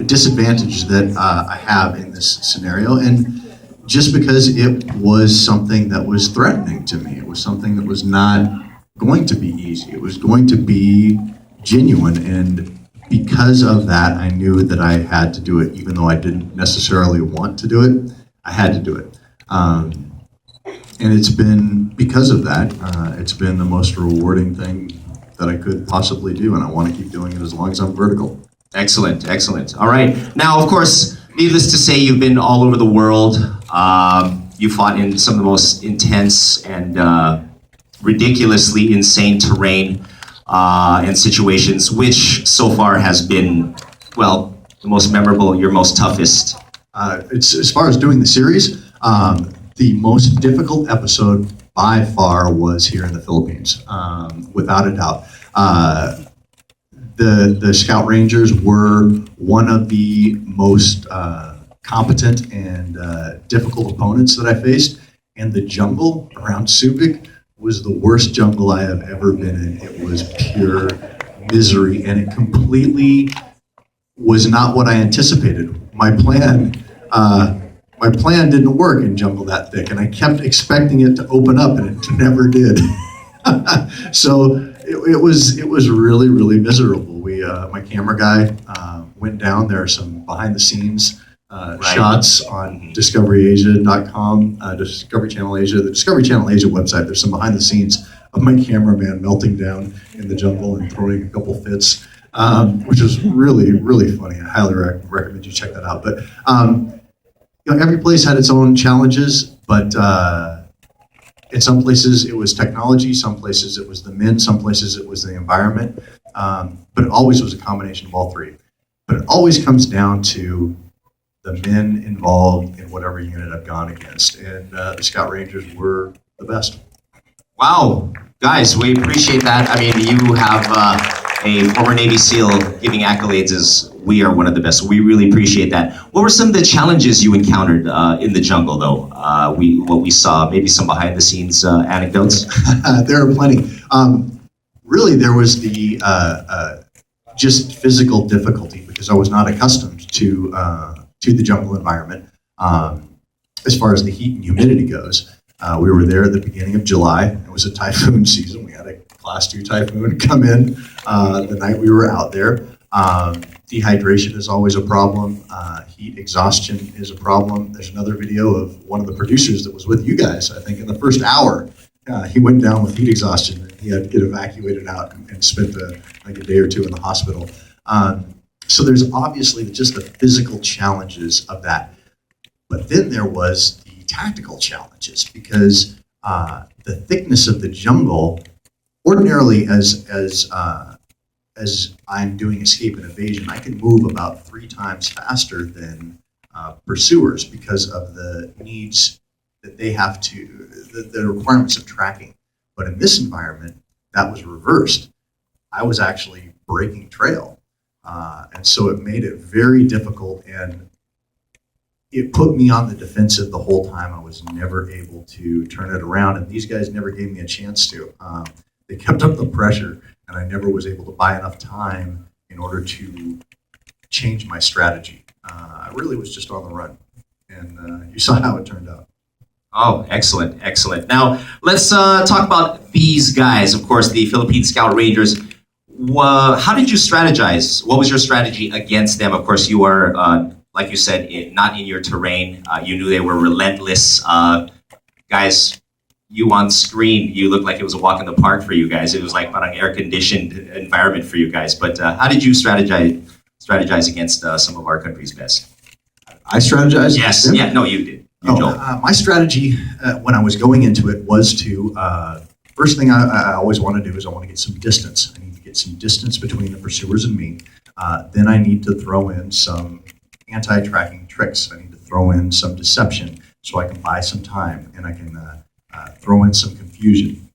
disadvantage that I have in this scenario, and just because it was something that was threatening to me. It was something that was not going to be easy. It was going to be genuine, and because of that, I knew that I had to do it, even though I didn't necessarily want to do it. I had to do it. And it's been, because of that, it's been the most rewarding thing that I could possibly do, and I want to keep doing it as long as I'm vertical. Excellent, excellent. All right. Now, of course, needless to say, you've been all over the world. You fought in some of the most intense and ridiculously insane terrain and situations, which so far has been, well, the most memorable, your most toughest. It's, as far as doing the series, the most difficult episode by far was here in the Philippines, without a doubt. The Scout Rangers were one of the most competent and difficult opponents that I faced, and the jungle around Subic was the worst jungle I have ever been in. It was pure misery, and it completely was not what I anticipated. My plan didn't work in jungle that thick, and I kept expecting it to open up, and it never did. So it was really, really miserable. My camera guy went down. There are some behind the scenes shots on DiscoveryAsia.com, Discovery Channel Asia, the Discovery Channel Asia website. There's some behind the scenes of my cameraman melting down in the jungle and throwing a couple fits, which was really, really funny. I highly recommend you check that out. But every place had its own challenges, but in some places it was technology, some places it was the men, some places it was the environment, but it always was a combination of all three. But it always comes down to the men involved in whatever unit I've gone against, and the Scout Rangers were the best. Wow, guys, we appreciate that. I mean, you have a former Navy SEAL giving accolades as we are one of the best. We really appreciate that. What were some of the challenges you encountered in the jungle, though? What we saw, maybe some behind the scenes anecdotes? There are plenty. Really, there was the just physical difficulty because I was not accustomed to the jungle environment. As far as the heat and humidity goes, we were there at the beginning of July. It was a typhoon season. We had a Class 2 typhoon come in the night we were out there. Dehydration is always a problem. Heat exhaustion is a problem. There's another video of one of the producers that was with you guys, I think, in the first hour. He went down with heat exhaustion, and he had to get evacuated out and spent like a day or two in the hospital. So there's obviously just the physical challenges of that. But then there was the tactical challenges, because the thickness of the jungle, ordinarily as I'm doing escape and evasion, I can move about 3 times faster than pursuers because of the needs that they have to, the requirements of tracking. But in this environment, that was reversed. I was actually breaking trail. And so it made it very difficult, and it put me on the defensive the whole time. I was never able to turn it around, and these guys never gave me a chance to. They kept up the pressure, and I never was able to buy enough time in order to change my strategy. I really was just on the run, and you saw how it turned out. Oh, excellent, excellent. Now, let's talk about these guys. Of course, the Philippine Scout Rangers. How did you strategize? What was your strategy against them? Of course, you are, like you said, not in your terrain. You knew they were relentless. Guys, you on screen, you looked like it was a walk in the park for you guys. It was like an air-conditioned environment for you guys. But how did you strategize against some of our country's best? I strategized? Yes, yeah, no, you did. My strategy when I was going into it was to, first thing I always want to do is I want to get some distance. I need to get some distance between the pursuers and me. Then I need to throw in some anti-tracking tricks. I need to throw in some deception so I can buy some time, and I can throw in some confusion.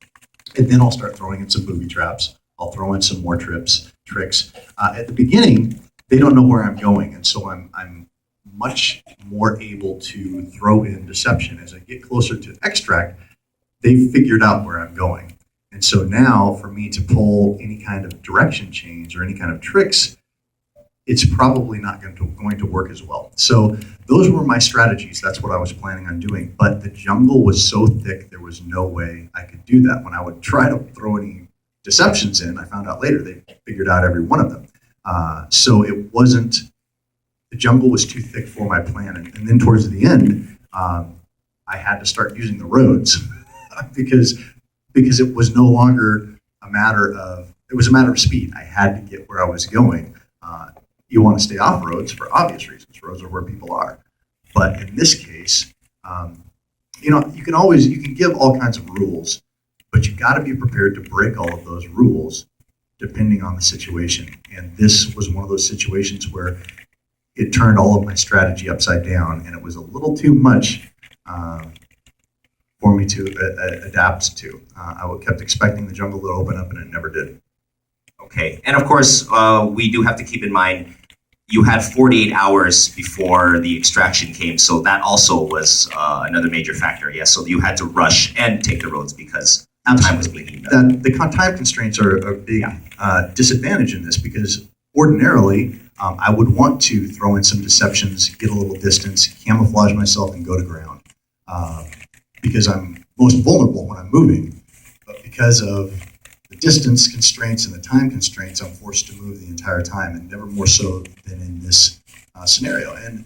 And then I'll start throwing in some booby traps. I'll throw in some more tricks. At the beginning, they don't know where I'm going, and so I'm much more able to throw in deception. As I get closer to extract, they've figured out where I'm going. And so now for me to pull any kind of direction change or any kind of tricks, it's probably not going to work as well. So those were my strategies. That's what I was planning on doing. But the jungle was so thick, there was no way I could do that. When I would try to throw any deceptions in, I found out later they figured out every one of them. So it wasn't, the jungle was too thick for my plan. And then towards the end, I had to start using the roads because it was no longer it was a matter of speed. I had to get where I was going. You want to stay off roads for obvious reasons. Roads are where people are. But in this case, you can give all kinds of rules, but you got to be prepared to break all of those rules depending on the situation. And this was one of those situations where it turned all of my strategy upside down, and it was a little too much for me to adapt to. I kept expecting the jungle to open up, and it never did. Okay, and of course, we do have to keep in mind you had 48 hours before the extraction came, so that also was another major factor. Yes, so you had to rush and take the roads because time was bleeding. The time constraints are a big disadvantage in this because ordinarily I would want to throw in some deceptions, get a little distance, camouflage myself, and go to ground because I'm most vulnerable when I'm moving. But because of the distance constraints and the time constraints, I'm forced to move the entire time, and never more so than in this scenario. And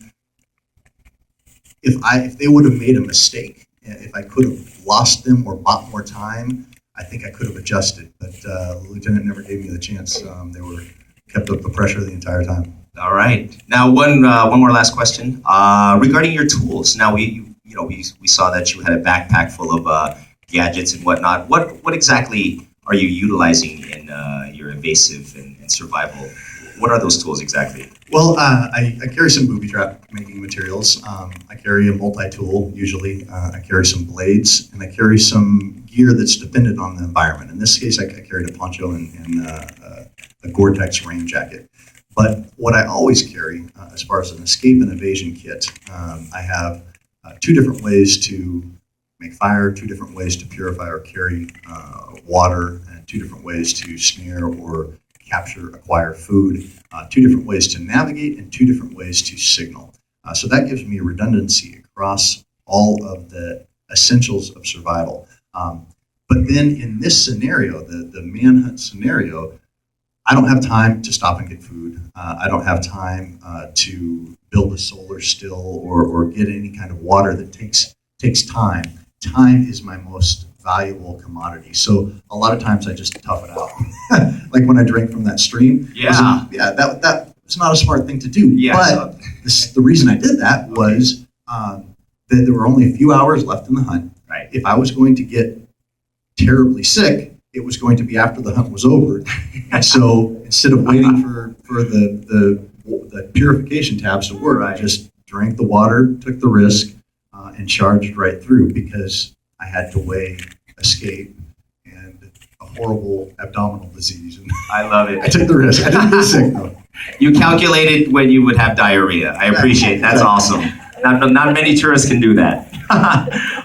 if they would have made a mistake, if I could have lost them or bought more time, I think I could have adjusted. But the lieutenant never gave me the chance. They kept up the pressure the entire time. All right. Now, one more last question regarding your tools. Now, we saw that you had a backpack full of gadgets and whatnot. What exactly are you utilizing in your evasive and survival? What are those tools exactly? Well, I carry some booby trap making materials. I carry a multi-tool usually. I carry some blades, and I carry some gear that's dependent on the environment. In this case, I carried a poncho and a Gore-Tex rain jacket. But what I always carry, as far as an escape and evasion kit, I have 2 different ways to make fire, 2 different ways to purify or carry water, and 2 different ways to snare or acquire food, 2 different ways to navigate, and 2 different ways to signal. So that gives me redundancy across all of the essentials of survival. But then in this scenario, the manhunt scenario, I don't have time to stop and get food. I don't have time to build a solar still or get any kind of water that takes time. Time is my most valuable commodity. So a lot of times I just tough it out. Like when I drank from that stream. Yeah. That was not a smart thing to do. Yeah, but the reason I did that was that there were only a few hours left in the hunt. Right. If I was going to get terribly sick, it was going to be after the hunt was over. And so instead of waiting for the purification tabs to work, I just drank the water, took the risk, and charged right through because I had to weigh escape and a horrible abdominal disease. And I love it. I took the risk. I didn't get sick though. You calculated when you would have diarrhea. I appreciate it. That's awesome. Not many tourists can do that.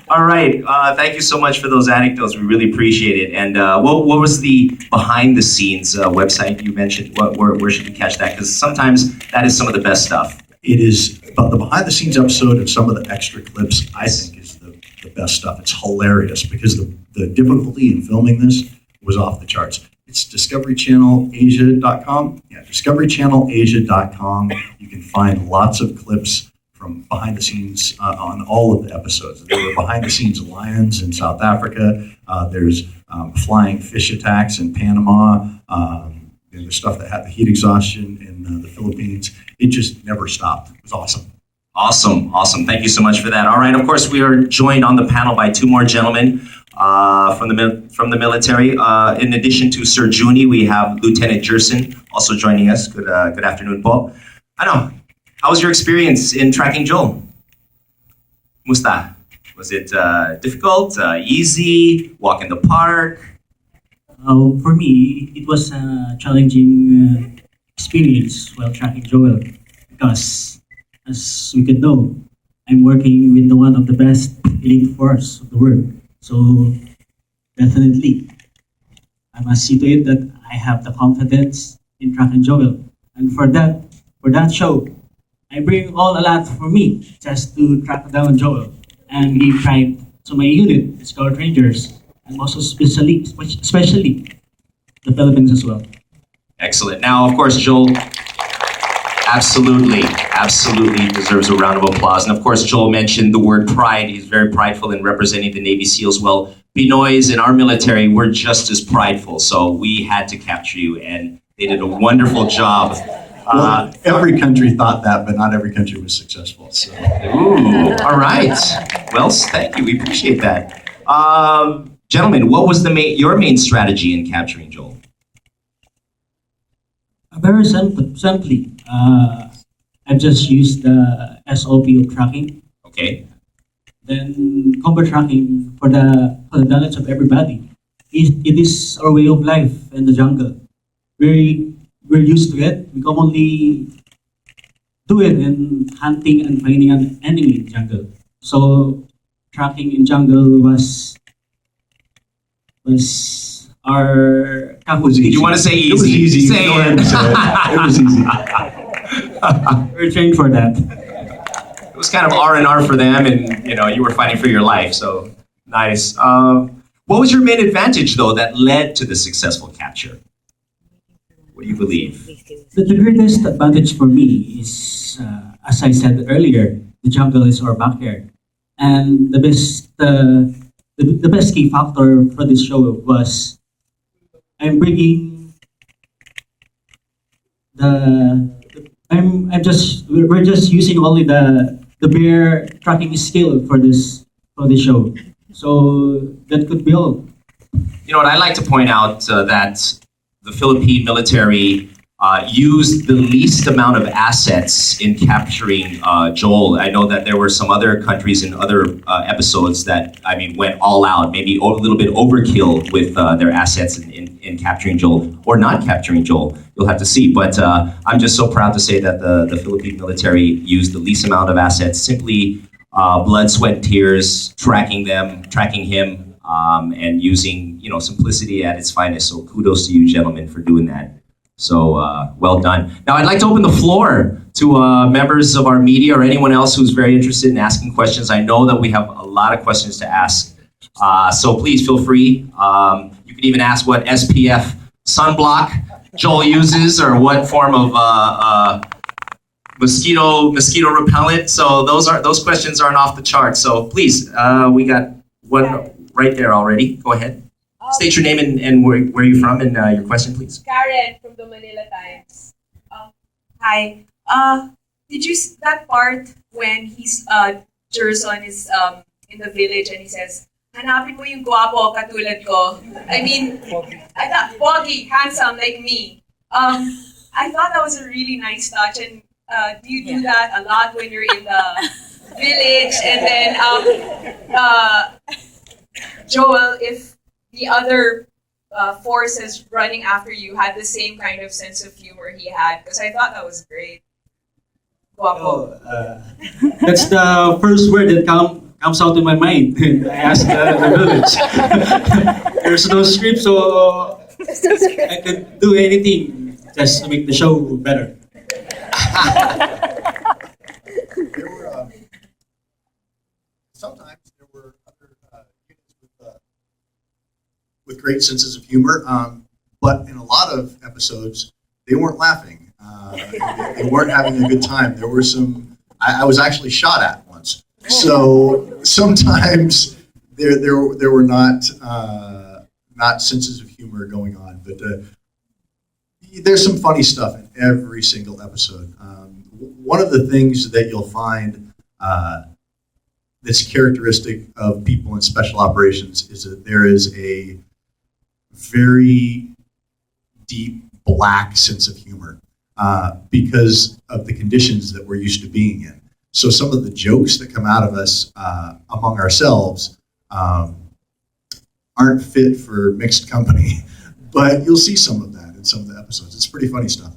All right. Thank you so much for those anecdotes. We really appreciate it. And what was the behind the scenes website you mentioned? Where should we catch that? Because sometimes that is some of the best stuff. It is the behind the scenes episode and some of the extra clips I think is the best stuff. It's hilarious because the difficulty in filming this was off the charts. It's discoverychannelasia.com. Yeah, discoverychannelasia.com. You can find lots of clips from behind the scenes on all of the episodes. There were behind the scenes lions in South Africa. There's flying fish attacks in Panama. There's stuff that had the heat exhaustion in the Philippines. It just never stopped. It was awesome. Awesome. Thank you so much for that. All right. Of course, we are joined on the panel by 2 more gentlemen from the military. In addition to Sir Juni, we have Lieutenant Jerson also joining us. Good afternoon, Paul. I know. How was your experience in tracking Joel? Musta? Was it difficult, easy, walk in the park? For me, it was a challenging experience while tracking Joel because, as we could know, I'm working with one of the best elite force of the world. So definitely, I must see to it that I have the confidence in tracking Joel. And for that, for that show. I bring all a lot for me just to track down Joel and give pride to my unit, the Scout Rangers, and also especially the Philippines as well. Excellent. Now, of course, Joel absolutely deserves a round of applause. And of course, Joel mentioned the word pride. He's very prideful in representing the Navy SEALs. Well, Pinoys in our military, we're just as prideful. So we had to capture you, and they did a wonderful job. Well, every country thought that, but not every country was successful. So. Ooh, all right. Well, thank you. We appreciate that. Gentlemen, what was your main strategy in capturing Joel? Very simply, I've just used the SOP of tracking, Okay. then combat tracking for the knowledge of everybody. It is our way of life in the jungle. We're used to it. We commonly do it in hunting and finding an enemy in jungle. So tracking in jungle was our Was easy. You want to say easy? It was easy. Say Go ahead it. and say it. It was easy. We're trained for that. It was kind of R&R for them, and you were fighting for your life. So nice. What was your main advantage, though, that led to the successful capture? What do you believe? The greatest advantage for me is, as I said earlier, the jungle is our backyard, and the best key factor for this show was we're just using only the bear tracking skill for this show, so that could be all. You know what? I like to point out that the Philippine military used the least amount of assets in capturing Joel. I know that there were some other countries in other episodes that, went all out, maybe a little bit overkill with their assets in capturing Joel or not capturing Joel. You'll have to see. But I'm just so proud to say that the Philippine military used the least amount of assets, simply blood, sweat, and tears, tracking him, and using simplicity at its finest. So kudos to you, gentlemen, for doing that. So well done. Now I'd like to open the floor to members of our media or anyone else who's very interested in asking questions. I know that we have a lot of questions to ask. So please feel free. You can even ask what SPF sunblock Joel uses or what form of mosquito repellent. So those questions aren't off the chart. So please, we got one right there already. Go ahead. State your name and where you're from and your question, please. Karen from the Manila Times. Hi. Did you see that part when Jerson is in the village and he says, "Hanapin mo yung guwapo katulad ko." I mean, pogi, handsome like me. I thought that was a really nice touch. And do you do that a lot when you're in the village? And then, Joel, if the other forces running after you had the same kind of sense of humor he had, because I thought that was great. Guapo. That's the first word that comes out in my mind. I asked the village. There's no script, so I could do anything just to make the show better. Sometimes there were other units with great senses of humor, but in a lot of episodes, they weren't laughing. They weren't having a good time. There were some. I was actually shot at once, so sometimes there were not senses of humor going on. But there's some funny stuff in every single episode. One of the things that you'll find that's characteristic of people in special operations is that there is a very deep black sense of humor because of the conditions that we're used to being in. So some of the jokes that come out of us among ourselves aren't fit for mixed company, but you'll see some of that in some of the episodes. It's pretty funny stuff.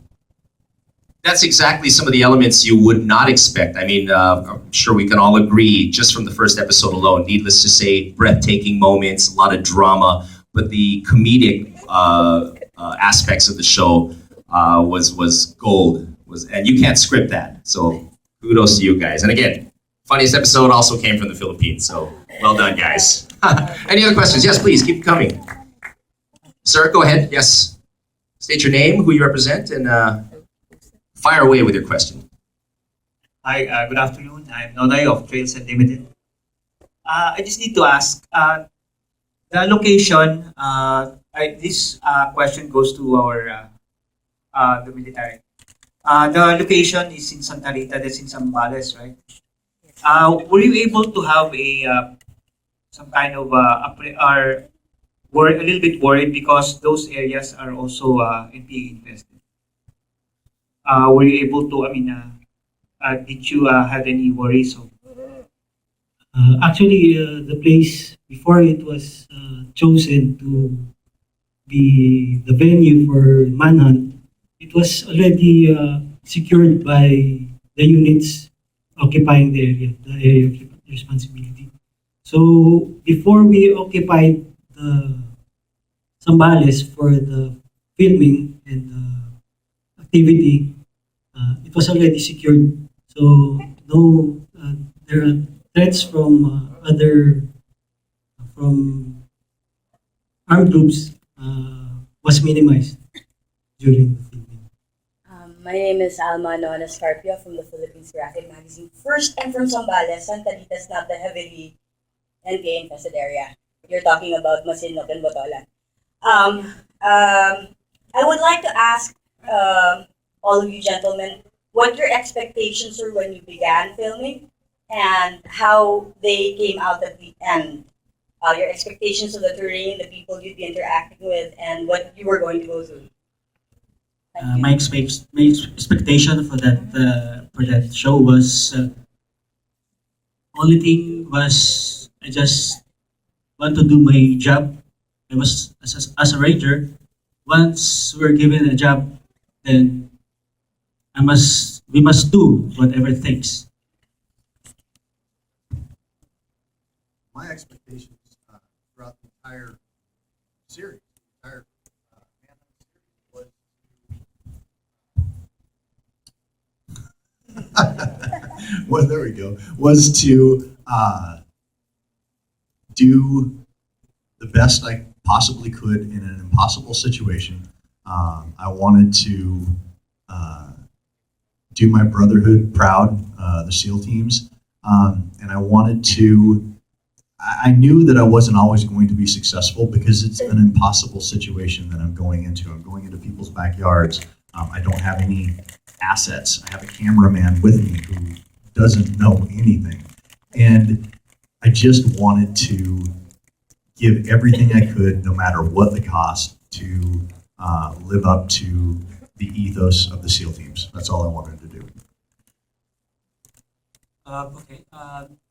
That's exactly some of the elements you would not expect. I mean, I'm sure we can all agree, just from the first episode alone, needless to say, breathtaking moments, a lot of drama, but the comedic aspects of the show was gold And you can't script that. So kudos to you guys. And again, funniest episode also came from the Philippines. So well done, guys. Any other questions? Yes, please keep coming. Sir, go ahead. Yes. State your name, who you represent, and fire away with your question. Hi, good afternoon. I'm Nonoy of Trails Unlimited. I just need to ask, the location, this question goes to our the military. The location is in Santa Rita, that's in Zambales, right? Were you able to have a some kind of or were a little bit worried because those areas are also NPA infested? Were you able to? Did you have any worries? Actually, the place before it was chosen to be the venue for Manhunt, it was already secured by the units occupying the area of responsibility. So before we occupied the Zambales for the filming and the activity, it was already secured. So no, there are threats from from armed groups was minimized during the filming. My name is Alma Nona Scarpia from the Philippine Graphic Magazine. First, I'm from Zambales. Santa Rita is not the heavily NPA infested area. You're talking about Masinloc and Botolan. I would like to ask all of you gentlemen what your expectations were when you began filming and how they came out at the end. Your expectations of the terrain, the people you'd be interacting with, and what you were going to go through. Thank you. My expectation for that show was only thing was I just want to do my job. I was as a ranger. Once we're given a job, then we must do whatever it takes. My expectations throughout the entire series, Manhunt series well, there we go, was to do the best I possibly could in an impossible situation. I wanted to do my brotherhood proud, the SEAL teams, and I wanted to. I knew that I wasn't always going to be successful because it's an impossible situation that I'm going into. I'm going into people's backyards. I don't have any assets. I have a cameraman with me who doesn't know anything. And I just wanted to give everything I could, no matter what the cost, to live up to the ethos of the SEAL teams. That's all I wanted to do.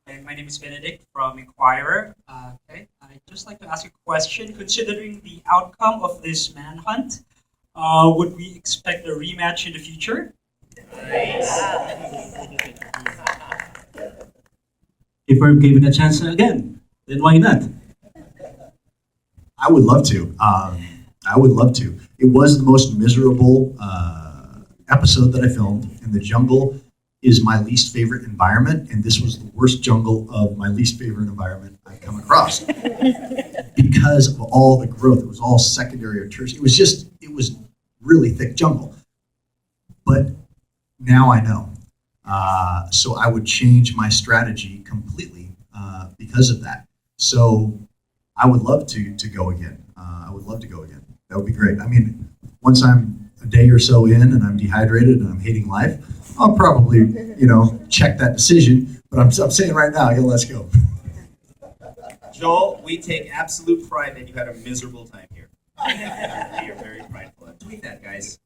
And my name is Benedict from Inquirer. I'd just like to ask a question. Considering the outcome of this manhunt, would we expect a rematch in the future? If we're given a chance again, then why not? I would love to. I would love to. It was the most miserable episode that I filmed, and the jungle is my least favorite environment, and this was the worst jungle of my least favorite environment I've come across because of all the growth. It was all secondary or tertiary. It was really thick jungle. But now I know. So I would change my strategy completely because of that. So I would love to go again. I would love to go again. That would be great. I mean, once I'm a day or so in and I'm dehydrated and I'm hating life, I'll probably, check that decision. But I'm saying right now, let's go. Joel, we take absolute pride that you had a miserable time here. We are very prideful. Tweet that, guys.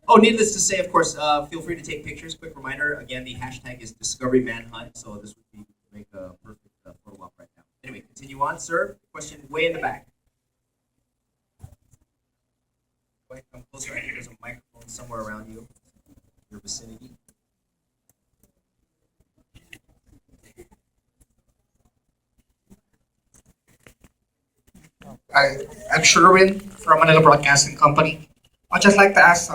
Oh, needless to say, of course, feel free to take pictures. Quick reminder, again, the hashtag is Discovery Manhunt, so this would be to make a perfect photo op right now. Anyway, continue on, sir. Question way in the back. Go ahead, come closer. I think there's a microphone somewhere around you, your vicinity. I'm Sherwin from Manila Broadcasting Company. I'd just like to ask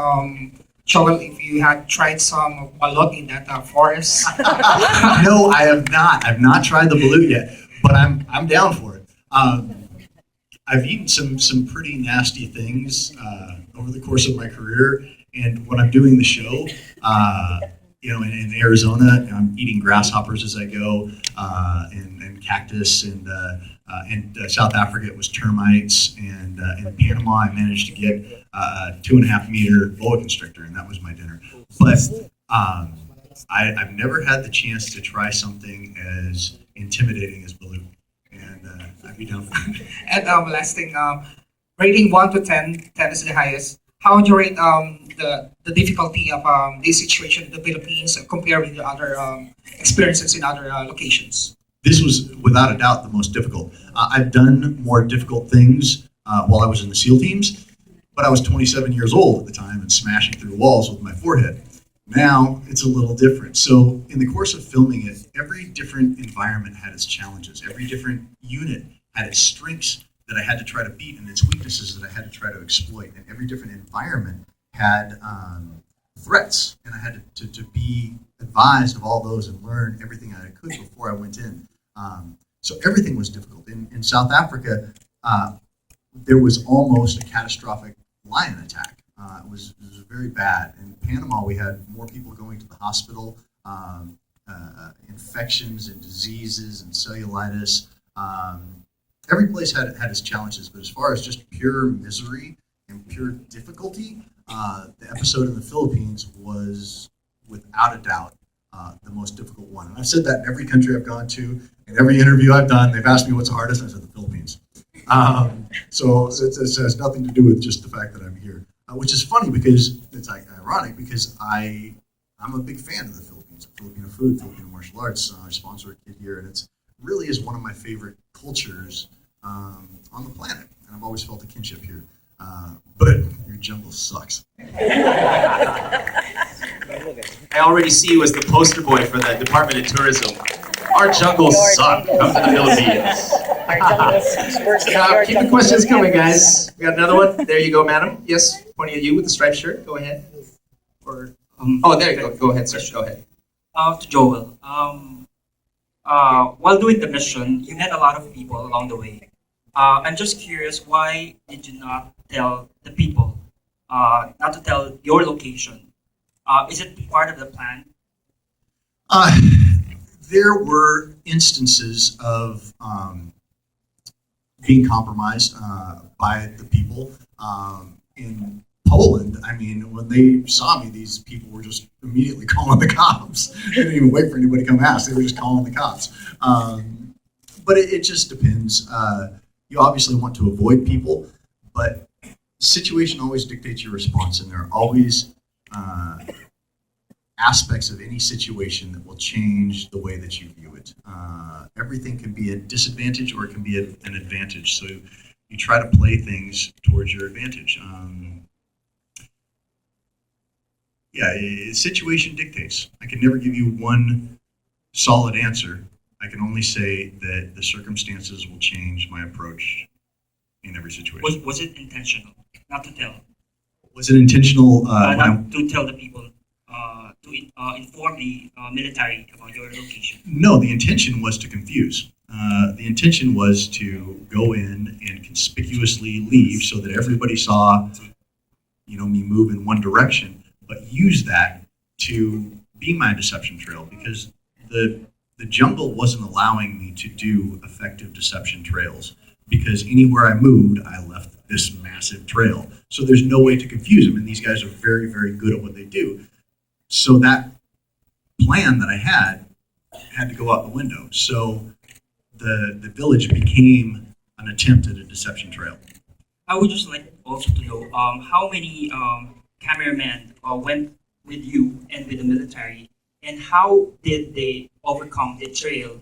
Joel, if you had tried some balot in that forest. No, I have not. I've not tried the balut yet, but I'm down for it. I've eaten some pretty nasty things over the course of my career, and when I'm doing the show, in Arizona, I'm eating grasshoppers as I go, and cactus, and South Africa it was termites, and in Panama I managed to get a 2.5 meter boa constrictor, and that was my dinner. But I've never had the chance to try something as intimidating as balut, and I'd be down for it. And last thing, rating 1 to 10, 10 is the highest. How would you rate the difficulty of this situation in the Philippines compared with the other experiences in other locations? This was without a doubt the most difficult. I've done more difficult things while I was in the SEAL teams, but I was 27 years old at the time and smashing through walls with my forehead. Now it's a little different. So in the course of filming it, every different environment had its challenges. Every different unit had its strengths that I had to try to beat and its weaknesses that I had to try to exploit. And every different environment had threats, and I had to be advised of all those and learn everything I could before I went in. So everything was difficult. In South Africa, there was almost a catastrophic lion attack. It was very bad. In Panama, we had more people going to the hospital, infections and diseases and cellulitis. Every place had its challenges, but as far as just pure misery and pure difficulty, the episode in the Philippines was, without a doubt, the most difficult one. And I've said that in every country I've gone to, in every interview I've done. They've asked me what's the hardest, and I said the Philippines. So it has nothing to do with just the fact that I'm here, which is funny because it's ironic because I'm a big fan of the Philippines, Filipino food, Filipino martial arts. I sponsor a kid here, and it's really is one of my favorite cultures on the planet, and I've always felt a kinship here. But your jungle sucks. I already see you as the poster boy for the Department of Tourism. Our jungles suck. Come to the Philippines. Keep the questions coming, guys. We got another one. There you go, madam. Yes, pointing at you with the striped shirt. Go ahead. There you go. Go ahead, sir. Go ahead. To Joel, while doing the mission, you met a lot of people along the way. I'm just curious, why did you not tell the people, not to tell your location? Is it part of the plan? There were instances of being compromised by the people. In Poland, I mean, when they saw me, these people were just immediately calling the cops. They didn't even wait for anybody to come ask. They were just calling the cops. But it just depends. You obviously want to avoid people, but situation always dictates your response, and there are always aspects of any situation that will change the way that you view it. Everything can be a disadvantage or it can be an advantage. So you try to play things towards your advantage. Situation dictates. I can never give you one solid answer. I can only say that the circumstances will change my approach in every situation. Was it intentional not to tell? Was it intentional? Not to tell the people, to inform the military about your location? No, the intention was to confuse. The intention was to go in and conspicuously leave so that everybody saw, me move in one direction, but use that to be my deception trail, because the jungle wasn't allowing me to do effective deception trails, because anywhere I moved, I left this massive trail. So there's no way to confuse them, and these guys are very, very good at what they do. So that plan that I had to go out the window. So the village became an attempt at a deception trail. I would just like also to know how many cameramen went with you and with the military, and how did they overcome the trail?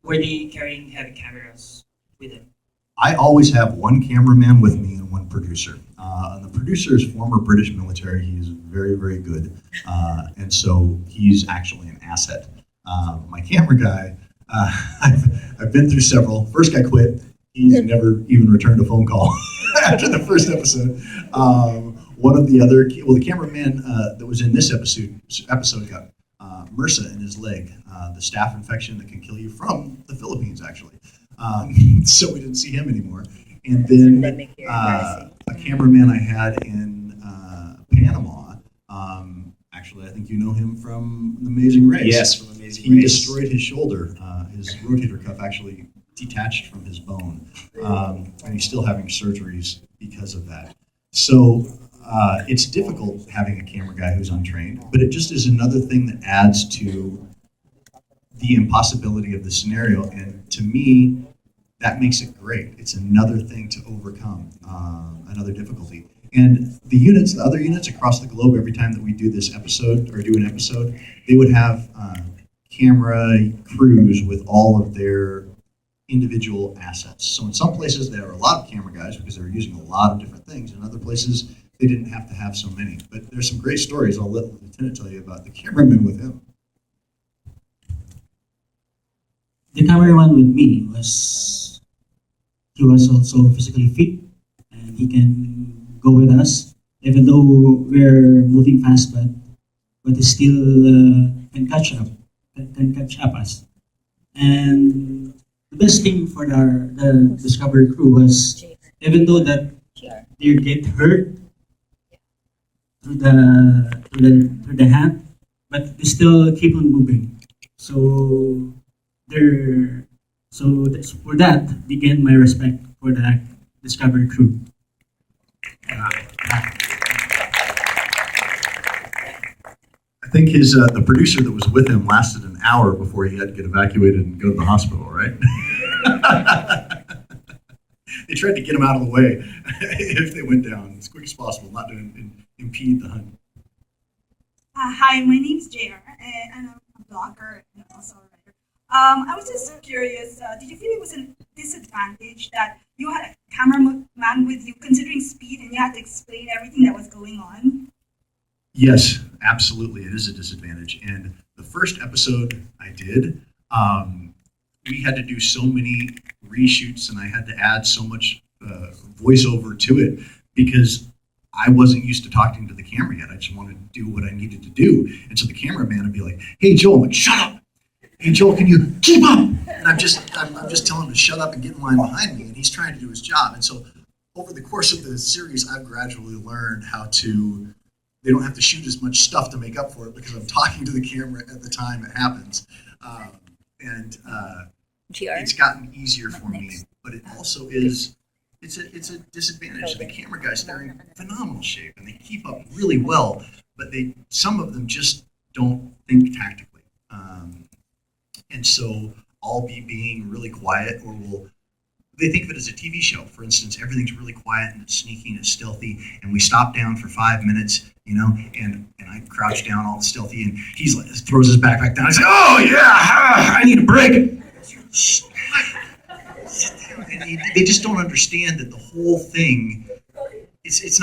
Were they carrying heavy cameras with them? I always have one cameraman with me and one producer. And the producer is former British military. He is very, very good. And so he's actually an asset. My camera guy, I've been through several. First guy quit. He's never even returned a phone call after the first episode. one of the other, well, the cameraman that was in this episode got MRSA in his leg, the staph infection that can kill you from the Philippines, actually. So we didn't see him anymore. And then a cameraman I had in Panama, actually, I think you know him from The Amazing Race. Yes, from Amazing He Race. destroyed his shoulder. His rotator cuff actually detached from his bone. And he's still having surgeries because of that. So it's difficult having a camera guy who's untrained, but it just is another thing that adds to the impossibility of the scenario. And to me, that makes it great. It's another thing to overcome, another difficulty. And the other units across the globe, every time that we do this episode or do an episode, they would have camera crews with all of their individual assets. So in some places there are a lot of camera guys because they're using a lot of different things. In other places, they didn't have to have so many. But there's some great stories. I'll let the lieutenant tell you about the cameraman with him. The cameraman with me he was also physically fit, and he can go with us, even though we're moving fast, but he still can catch up us. And the best thing for the Discovery crew was, even though that they get hurt through the hand, but they still keep on moving. So for that began my respect for the Discovery crew. I think the producer that was with him lasted an hour before he had to get evacuated and go to the hospital, right? They tried to get him out of the way if they went down as quick as possible, not to impede the hunt. Hi, my name is JR, and I'm a blogger and also a writer. I was just curious, did you feel it was a disadvantage that you had a cameraman with you considering speed and you had to explain everything that was going on? Yes, absolutely. It is a disadvantage. And the first episode I did, we had to do so many reshoots and I had to add so much voiceover to it because I wasn't used to talking to the camera yet. I just wanted to do what I needed to do. And so the cameraman would be like, "Hey, Joel," I'm like, "Shut up. Hey, Joel, can you keep up?" And I'm just telling him to shut up and get in line behind me. And he's trying to do his job. And so over the course of the series, I've gradually learned how to, they don't have to shoot as much stuff to make up for it because I'm talking to the camera at the time it happens. It's gotten easier for me, but it also is, it's a disadvantage. The camera guys, they're in phenomenal shape and they keep up really well, but some of them just don't think tactically. And so I'll be being really quiet, or they think of it as a TV show. For instance, everything's really quiet and it's sneaky and it's stealthy, and we stop down for 5 minutes, and I crouch down all stealthy, and he's like, throws his backpack down. I say, "Oh yeah, I need a break." And they just don't understand that the whole thing, it's not